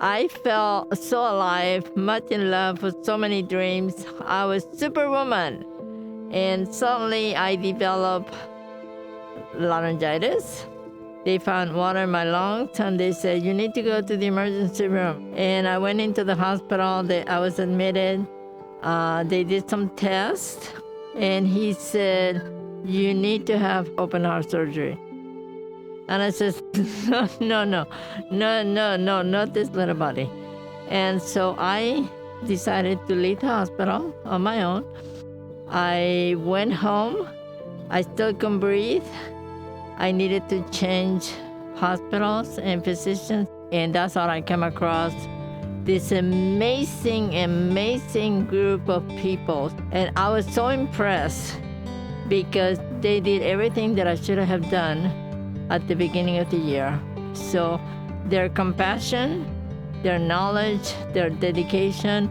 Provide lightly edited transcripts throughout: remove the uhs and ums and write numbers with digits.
I felt so alive, much in love with so many dreams. I was superwoman. And suddenly I developed laryngitis. They found water in my lungs and they said, you need to go to the emergency room. And I went into the hospital. I was admitted. They did some tests and he said, you need to have open heart surgery. And I said, no, not this little body. And so I decided to leave the hospital on my own. I went home. I still couldn't breathe. I needed to change hospitals and physicians. And that's how I came across this amazing group of people. And I was so impressed because they did everything that I should have done at the beginning of the year. So their compassion, their knowledge, their dedication,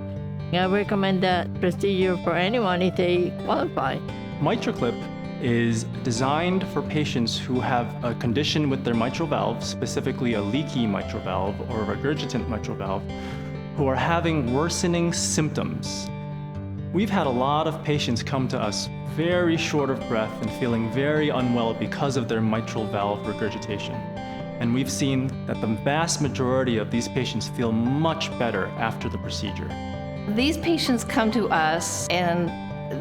I recommend that procedure for anyone if they qualify. MitraClip is designed for patients who have a condition with their mitral valve, specifically a leaky mitral valve or a regurgitant mitral valve, who are having worsening symptoms. We've had a lot of patients come to us very short of breath and feeling very unwell because of their mitral valve regurgitation. And we've seen that the vast majority of these patients feel much better after the procedure. These patients come to us and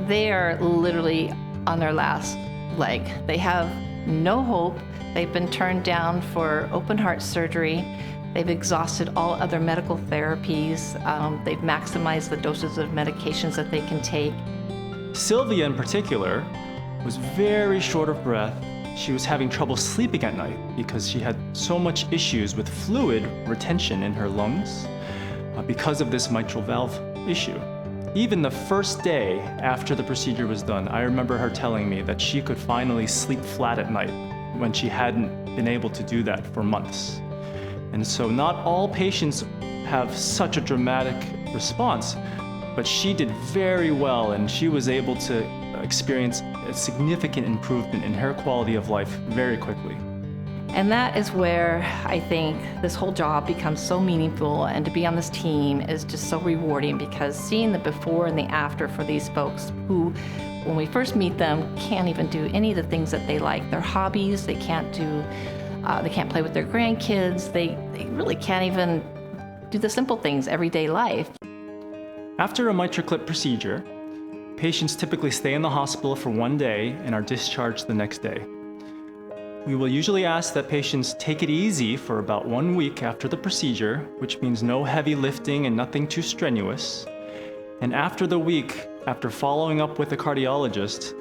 they are literally on their last leg. They have no hope. They've been turned down for open heart surgery. They've exhausted all other medical therapies. They've maximized the doses of medications that they can take. Sylvia in particular was very short of breath. She was having trouble sleeping at night because she had so much issues with fluid retention in her lungs because of this mitral valve issue. Even the first day after the procedure was done, I remember her telling me that she could finally sleep flat at night when she hadn't been able to do that for months. And so not all patients have such a dramatic response, but she did very well and she was able to experience a significant improvement in her quality of life very quickly. And that is where I think this whole job becomes so meaningful, and to be on this team is just so rewarding because seeing the before and the after for these folks who, when we first meet them, can't even do any of the things that they like. Their hobbies, they can't play with their grandkids, they really can't even do the simple things, everyday life. After a MitraClip procedure, patients typically stay in the hospital for one day and are discharged the next day. We will usually ask that patients take it easy for about 1 week after the procedure, which means no heavy lifting and nothing too strenuous. And after the week, after following up with a cardiologist,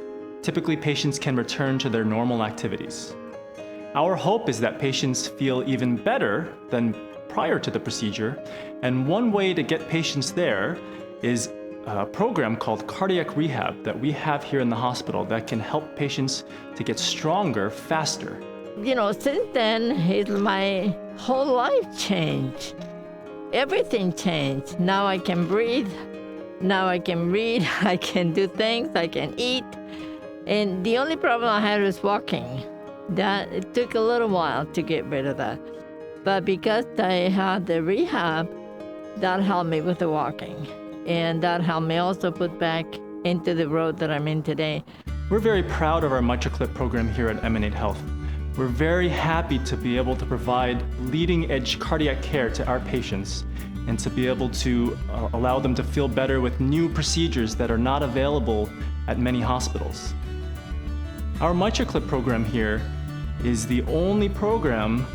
typically patients can return to their normal activities. Our hope is that patients feel even better than prior to the procedure, and one way to get patients there is a program called cardiac rehab that we have here in the hospital that can help patients to get stronger faster. Since then, my whole life changed. Everything changed. Now I can breathe. Now I can read. I can do things. I can eat. And the only problem I had was walking. It took a little while to get rid of that. But because I had the rehab, that helped me with the walking. And that helped me also put back into the road that I'm in today. We're very proud of our MitraClip program here at Emanate Health. We're very happy to be able to provide leading-edge cardiac care to our patients and to be able to allow them to feel better with new procedures that are not available at many hospitals. Our MitraClip program here is the only program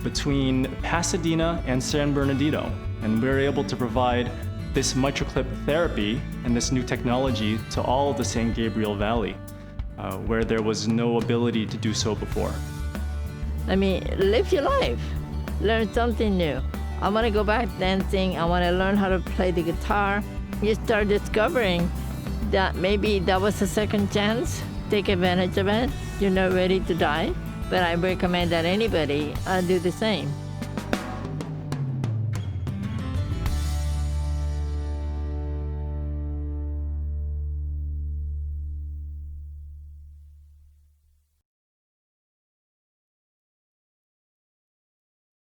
between Pasadena and San Bernardino, and we're able to provide this MitraClip therapy and this new technology to all of the San Gabriel Valley, where there was no ability to do so before. Live your life, learn something new. I want to go back dancing. I want to learn how to play the guitar. You start discovering that maybe that was a second chance. Take advantage of it. You're not ready to die, but I recommend that anybody do the same.